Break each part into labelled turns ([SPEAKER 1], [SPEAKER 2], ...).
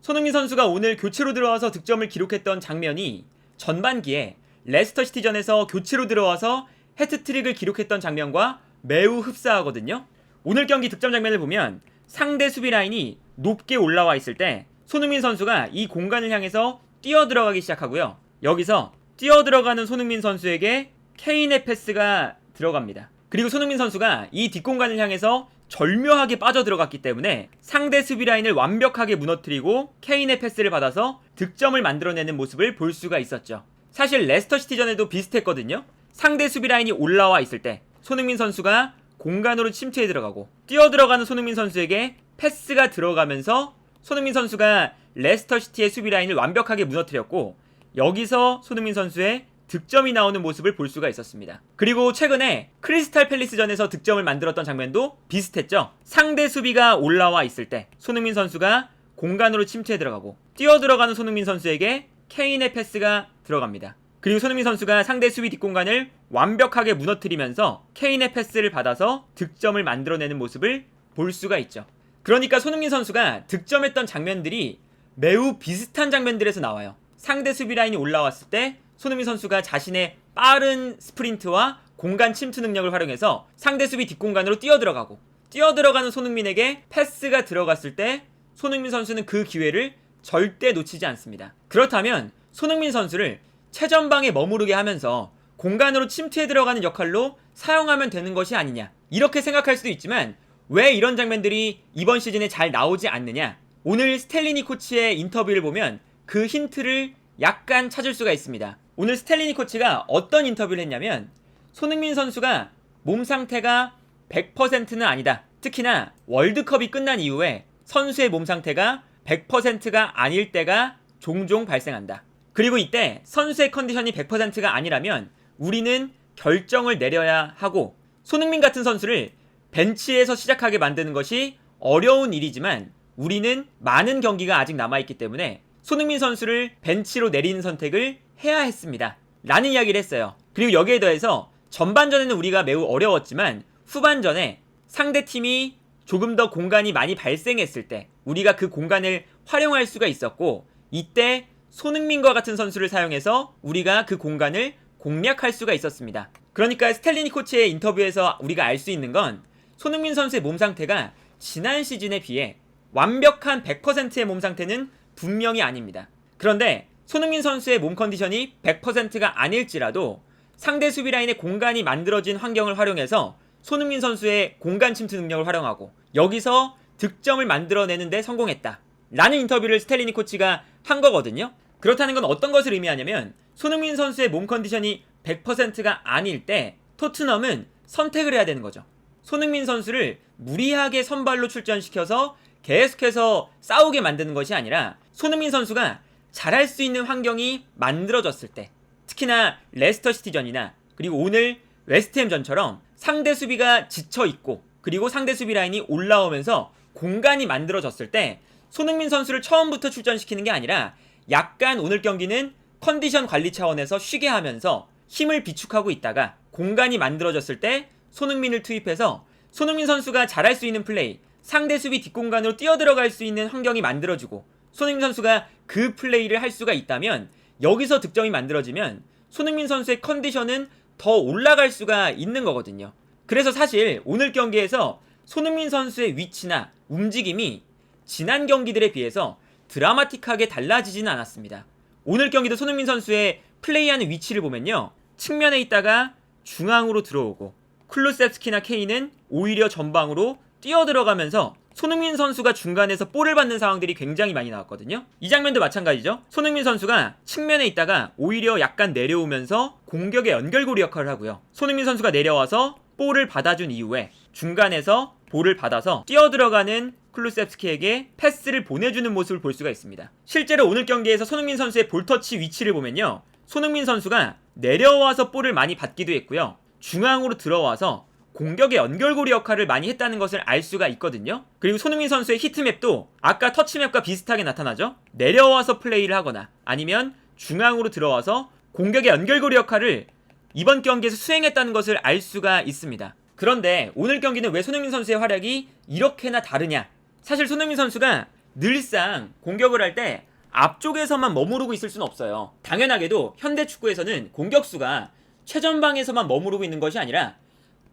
[SPEAKER 1] 손흥민 선수가 오늘 교체로 들어와서 득점을 기록했던 장면이 전반기에 레스터 시티전에서 교체로 들어와서 해트트릭을 기록했던 장면과 매우 흡사하거든요. 오늘 경기 득점 장면을 보면 상대 수비 라인이 높게 올라와 있을 때 손흥민 선수가 이 공간을 향해서 뛰어 들어가기 시작하고요. 여기서 뛰어 들어가는 손흥민 선수에게 케인의 패스가 들어갑니다. 그리고 손흥민 선수가 이 뒷공간을 향해서 절묘하게 빠져들어갔기 때문에 상대 수비 라인을 완벽하게 무너뜨리고 케인의 패스를 받아서 득점을 만들어내는 모습을 볼 수가 있었죠. 사실 레스터 시티전에도 비슷했거든요. 상대 수비 라인이 올라와 있을 때 손흥민 선수가 공간으로 침투해 들어가고 뛰어 들어가는 손흥민 선수에게 패스가 들어가면서 손흥민 선수가 레스터 시티의 수비 라인을 완벽하게 무너뜨렸고 여기서 손흥민 선수의 득점이 나오는 모습을 볼 수가 있었습니다. 그리고 최근에 크리스탈 팰리스전에서 득점을 만들었던 장면도 비슷했죠. 상대 수비가 올라와 있을 때 손흥민 선수가 공간으로 침투해 들어가고 뛰어 들어가는 손흥민 선수에게 케인의 패스가 들어갑니다. 그리고 손흥민 선수가 상대 수비 뒷공간을 완벽하게 무너뜨리면서 케인의 패스를 받아서 득점을 만들어내는 모습을 볼 수가 있죠. 그러니까 손흥민 선수가 득점했던 장면들이 매우 비슷한 장면들에서 나와요. 상대 수비 라인이 올라왔을 때 손흥민 선수가 자신의 빠른 스프린트와 공간 침투 능력을 활용해서 상대 수비 뒷공간으로 뛰어 들어가고 뛰어 들어가는 손흥민에게 패스가 들어갔을 때 손흥민 선수는 그 기회를 절대 놓치지 않습니다. 그렇다면 손흥민 선수를 최전방에 머무르게 하면서 공간으로 침투해 들어가는 역할로 사용하면 되는 것이 아니냐, 이렇게 생각할 수도 있지만 왜 이런 장면들이 이번 시즌에 잘 나오지 않느냐, 오늘 스텔리니 코치의 인터뷰를 보면 그 힌트를 약간 찾을 수가 있습니다. 오늘 스텔리니 코치가 어떤 인터뷰를 했냐면 손흥민 선수가 몸 상태가 100%는 아니다. 특히나 월드컵이 끝난 이후에 선수의 몸 상태가 100%가 아닐 때가 종종 발생한다. 그리고 이때 선수의 컨디션이 100%가 아니라면 우리는 결정을 내려야 하고 손흥민 같은 선수를 벤치에서 시작하게 만드는 것이 어려운 일이지만 우리는 많은 경기가 아직 남아있기 때문에 손흥민 선수를 벤치로 내리는 선택을 해야 했습니다. 라는 이야기를 했어요. 그리고 여기에 더해서 전반전에는 우리가 매우 어려웠지만 후반전에 상대팀이 조금 더 공간이 많이 발생했을 때 우리가 그 공간을 활용할 수가 있었고 이때 손흥민과 같은 선수를 사용해서 우리가 그 공간을 공략할 수가 있었습니다. 그러니까 스텔리니 코치의 인터뷰에서 우리가 알 수 있는 건 손흥민 선수의 몸 상태가 지난 시즌에 비해 완벽한 100%의 몸 상태는 분명히 아닙니다. 그런데 손흥민 선수의 몸 컨디션이 100%가 아닐지라도 상대 수비 라인의 공간이 만들어진 환경을 활용해서 손흥민 선수의 공간 침투 능력을 활용하고 여기서 득점을 만들어내는데 성공했다 라는 인터뷰를 스텔리니 코치가 한 거거든요. 그렇다는 건 어떤 것을 의미하냐면 손흥민 선수의 몸 컨디션이 100%가 아닐 때 토트넘은 선택을 해야 되는 거죠. 손흥민 선수를 무리하게 선발로 출전시켜서 계속해서 싸우게 만드는 것이 아니라 손흥민 선수가 잘할 수 있는 환경이 만들어졌을 때, 특히나 레스터 시티전이나 그리고 오늘 웨스트햄전처럼 상대 수비가 지쳐있고 그리고 상대 수비 라인이 올라오면서 공간이 만들어졌을 때 손흥민 선수를 처음부터 출전시키는 게 아니라 약간 오늘 경기는 컨디션 관리 차원에서 쉬게 하면서 힘을 비축하고 있다가 공간이 만들어졌을 때 손흥민을 투입해서 손흥민 선수가 잘할 수 있는 플레이, 상대 수비 뒷공간으로 뛰어들어갈 수 있는 환경이 만들어지고 손흥민 선수가 그 플레이를 할 수가 있다면 여기서 득점이 만들어지면 손흥민 선수의 컨디션은 더 올라갈 수가 있는 거거든요. 그래서 사실 오늘 경기에서 손흥민 선수의 위치나 움직임이 지난 경기들에 비해서 드라마틱하게 달라지지는 않았습니다. 오늘 경기도 손흥민 선수의 플레이하는 위치를 보면요, 측면에 있다가 중앙으로 들어오고 쿨루셉스키나 케인은 오히려 전방으로 뛰어들어가면서 손흥민 선수가 중간에서 볼을 받는 상황들이 굉장히 많이 나왔거든요. 이 장면도 마찬가지죠. 손흥민 선수가 측면에 있다가 오히려 약간 내려오면서 공격의 연결고리 역할을 하고요. 손흥민 선수가 내려와서 볼을 받아준 이후에 중간에서 볼을 받아서 뛰어들어가는 쿨루셉스키에게 패스를 보내주는 모습을 볼 수가 있습니다. 실제로 오늘 경기에서 손흥민 선수의 볼터치 위치를 보면요, 손흥민 선수가 내려와서 볼을 많이 받기도 했고요, 중앙으로 들어와서 공격의 연결고리 역할을 많이 했다는 것을 알 수가 있거든요. 그리고 손흥민 선수의 히트맵도 아까 터치맵과 비슷하게 나타나죠. 내려와서 플레이를 하거나 아니면 중앙으로 들어와서 공격의 연결고리 역할을 이번 경기에서 수행했다는 것을 알 수가 있습니다. 그런데 오늘 경기는 왜 손흥민 선수의 활약이 이렇게나 다르냐? 사실 손흥민 선수가 늘상 공격을 할 때 앞쪽에서만 머무르고 있을 수는 없어요. 당연하게도 현대 축구에서는 공격수가 최전방에서만 머무르고 있는 것이 아니라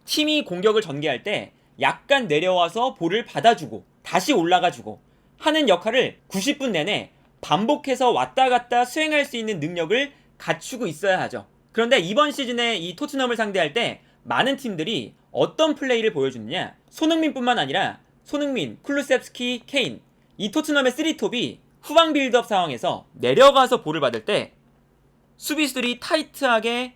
[SPEAKER 1] 팀이 공격을 전개할 때 약간 내려와서 볼을 받아주고 다시 올라가주고 하는 역할을 90분 내내 반복해서 왔다 갔다 수행할 수 있는 능력을 갖추고 있어야 하죠. 그런데 이번 시즌에 이 토트넘을 상대할 때 많은 팀들이 어떤 플레이를 보여주느냐, 손흥민뿐만 아니라 손흥민, 쿨루셉스키, 케인, 이 토트넘의 3톱이 후방 빌드업 상황에서 내려가서 볼을 받을 때 수비수들이 타이트하게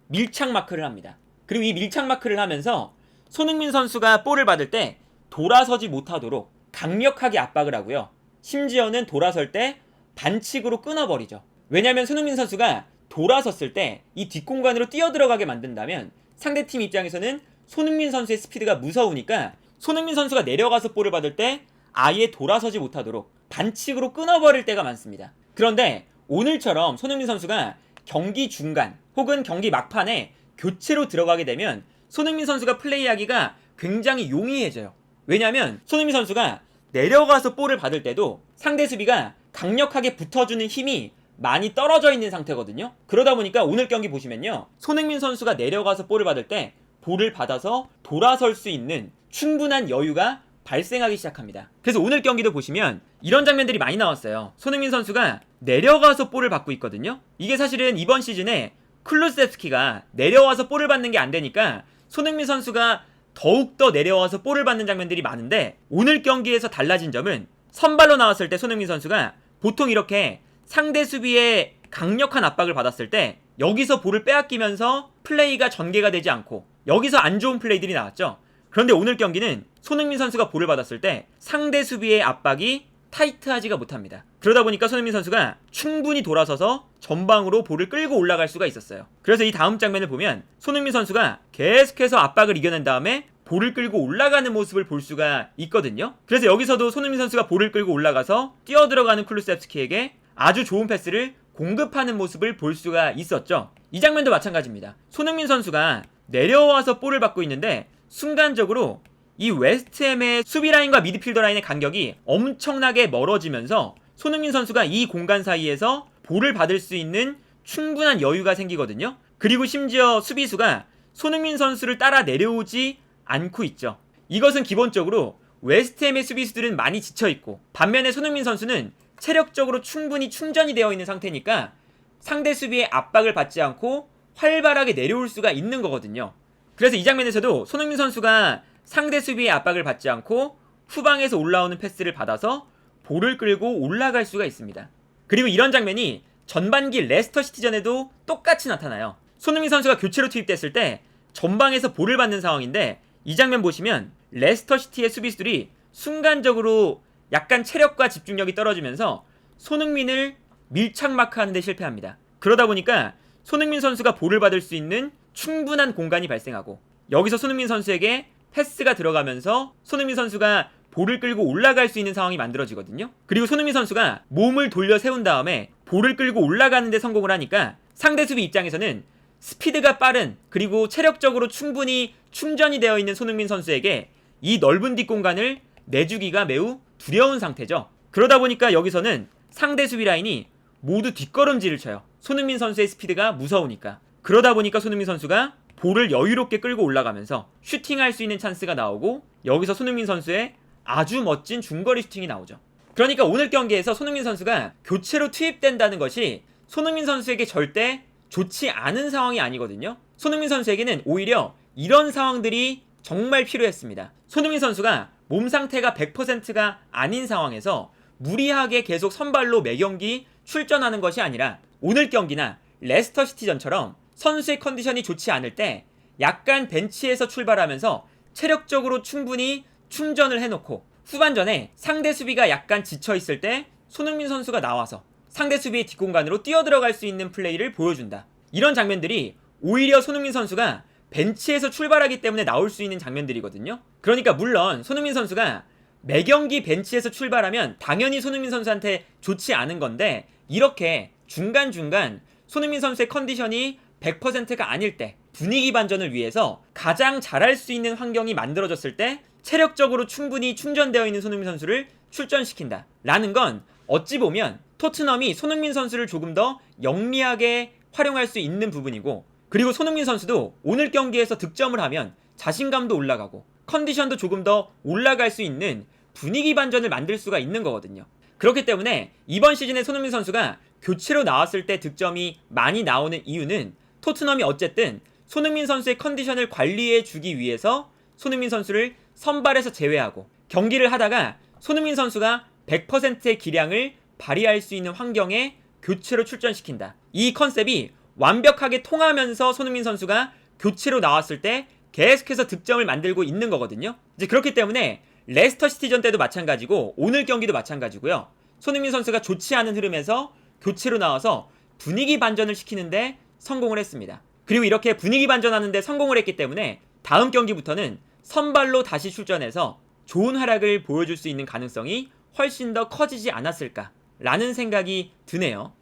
[SPEAKER 1] 밀착 마크를 합니다. 그리고 이 밀착 마크를 하면서 손흥민 선수가 볼을 받을 때 돌아서지 못하도록 강력하게 압박을 하고요. 심지어는 돌아설 때 반칙으로 끊어버리죠. 왜냐하면 손흥민 선수가 돌아섰을 때 이 뒷공간으로 뛰어들어가게 만든다면 상대팀 입장에서는 손흥민 선수의 스피드가 무서우니까 손흥민 선수가 내려가서 볼을 받을 때 아예 돌아서지 못하도록 반칙으로 끊어버릴 때가 많습니다. 그런데 오늘처럼 손흥민 선수가 경기 중간 혹은 경기 막판에 교체로 들어가게 되면 손흥민 선수가 플레이하기가 굉장히 용이해져요. 왜냐하면 손흥민 선수가 내려가서 볼을 받을 때도 상대 수비가 강력하게 붙어주는 힘이 많이 떨어져 있는 상태거든요. 그러다 보니까 오늘 경기 보시면요, 손흥민 선수가 내려가서 볼을 받을 때 볼을 받아서 돌아설 수 있는 충분한 여유가 발생하기 시작합니다. 그래서 오늘 경기도 보시면 이런 장면들이 많이 나왔어요. 손흥민 선수가 내려가서 볼을 받고 있거든요. 이게 사실은 이번 시즌에 클루세프스키가 내려와서 볼을 받는 게 안 되니까 손흥민 선수가 더욱더 내려와서 볼을 받는 장면들이 많은데, 오늘 경기에서 달라진 점은 선발로 나왔을 때 손흥민 선수가 보통 이렇게 상대 수비에 강력한 압박을 받았을 때 여기서 볼을 빼앗기면서 플레이가 전개가 되지 않고 여기서 안 좋은 플레이들이 나왔죠. 그런데 오늘 경기는 손흥민 선수가 볼을 받았을 때 상대 수비의 압박이 타이트하지가 못합니다. 그러다 보니까 손흥민 선수가 충분히 돌아서서 전방으로 볼을 끌고 올라갈 수가 있었어요. 그래서 이 다음 장면을 보면 손흥민 선수가 계속해서 압박을 이겨낸 다음에 볼을 끌고 올라가는 모습을 볼 수가 있거든요. 그래서 여기서도 손흥민 선수가 볼을 끌고 올라가서 뛰어들어가는 쿨루셉스키에게 아주 좋은 패스를 공급하는 모습을 볼 수가 있었죠. 이 장면도 마찬가지입니다. 손흥민 선수가 내려와서 볼을 받고 있는데 순간적으로 이 웨스트햄의 수비라인과 미드필더 라인의 간격이 엄청나게 멀어지면서 손흥민 선수가 이 공간 사이에서 볼을 받을 수 있는 충분한 여유가 생기거든요. 그리고 심지어 수비수가 손흥민 선수를 따라 내려오지 않고 있죠. 이것은 기본적으로 웨스트햄의 수비수들은 많이 지쳐있고 반면에 손흥민 선수는 체력적으로 충분히 충전이 되어 있는 상태니까 상대 수비의 압박을 받지 않고 활발하게 내려올 수가 있는 거거든요. 그래서 이 장면에서도 손흥민 선수가 상대 수비의 압박을 받지 않고 후방에서 올라오는 패스를 받아서 볼을 끌고 올라갈 수가 있습니다. 그리고 이런 장면이 전반기 레스터 시티전에도 똑같이 나타나요. 손흥민 선수가 교체로 투입됐을 때 전방에서 볼을 받는 상황인데 이 장면 보시면 레스터 시티의 수비수들이 순간적으로 약간 체력과 집중력이 떨어지면서 손흥민을 밀착 마크하는 데 실패합니다. 그러다 보니까 손흥민 선수가 볼을 받을 수 있는 충분한 공간이 발생하고 여기서 손흥민 선수에게 패스가 들어가면서 손흥민 선수가 볼을 끌고 올라갈 수 있는 상황이 만들어지거든요. 그리고 손흥민 선수가 몸을 돌려 세운 다음에 볼을 끌고 올라가는 데 성공을 하니까 상대 수비 입장에서는 스피드가 빠른 그리고 체력적으로 충분히 충전이 되어 있는 손흥민 선수에게 이 넓은 뒷공간을 내주기가 매우 두려운 상태죠. 그러다 보니까 여기서는 상대 수비 라인이 모두 뒷걸음질을 쳐요. 손흥민 선수의 스피드가 무서우니까. 그러다 보니까 손흥민 선수가 볼을 여유롭게 끌고 올라가면서 슈팅할 수 있는 찬스가 나오고 여기서 손흥민 선수의 아주 멋진 중거리 슈팅이 나오죠. 그러니까 오늘 경기에서 손흥민 선수가 교체로 투입된다는 것이 손흥민 선수에게 절대 좋지 않은 상황이 아니거든요. 손흥민 선수에게는 오히려 이런 상황들이 정말 필요했습니다. 손흥민 선수가 몸 상태가 100%가 아닌 상황에서 무리하게 계속 선발로 매경기 출전하는 것이 아니라 오늘 경기나 레스터 시티전처럼 선수의 컨디션이 좋지 않을 때 약간 벤치에서 출발하면서 체력적으로 충분히 충전을 해놓고 후반전에 상대 수비가 약간 지쳐있을 때 손흥민 선수가 나와서 상대 수비의 뒷공간으로 뛰어들어갈 수 있는 플레이를 보여준다. 이런 장면들이 오히려 손흥민 선수가 벤치에서 출발하기 때문에 나올 수 있는 장면들이거든요. 그러니까 물론 손흥민 선수가 매경기 벤치에서 출발하면 당연히 손흥민 선수한테 좋지 않은 건데 이렇게 중간중간 손흥민 선수의 컨디션이 100%가 아닐 때 분위기 반전을 위해서 가장 잘할 수 있는 환경이 만들어졌을 때 체력적으로 충분히 충전되어 있는 손흥민 선수를 출전시킨다 라는 건 어찌 보면 토트넘이 손흥민 선수를 조금 더 영리하게 활용할 수 있는 부분이고, 그리고 손흥민 선수도 오늘 경기에서 득점을 하면 자신감도 올라가고 컨디션도 조금 더 올라갈 수 있는 분위기 반전을 만들 수가 있는 거거든요. 그렇기 때문에 이번 시즌에 손흥민 선수가 교체로 나왔을 때 득점이 많이 나오는 이유는 토트넘이 어쨌든 손흥민 선수의 컨디션을 관리해 주기 위해서 손흥민 선수를 선발에서 제외하고 경기를 하다가 손흥민 선수가 100%의 기량을 발휘할 수 있는 환경에 교체로 출전시킨다. 이 컨셉이 완벽하게 통하면서 손흥민 선수가 교체로 나왔을 때 계속해서 득점을 만들고 있는 거거든요. 이제 그렇기 때문에 레스터 시티전 때도 마찬가지고 오늘 경기도 마찬가지고요. 손흥민 선수가 좋지 않은 흐름에서 교체로 나와서 분위기 반전을 시키는데 성공을 했습니다. 그리고 이렇게 분위기 반전하는데 성공을 했기 때문에 다음 경기부터는 선발로 다시 출전해서 좋은 활약을 보여줄 수 있는 가능성이 훨씬 더 커지지 않았을까라는 생각이 드네요.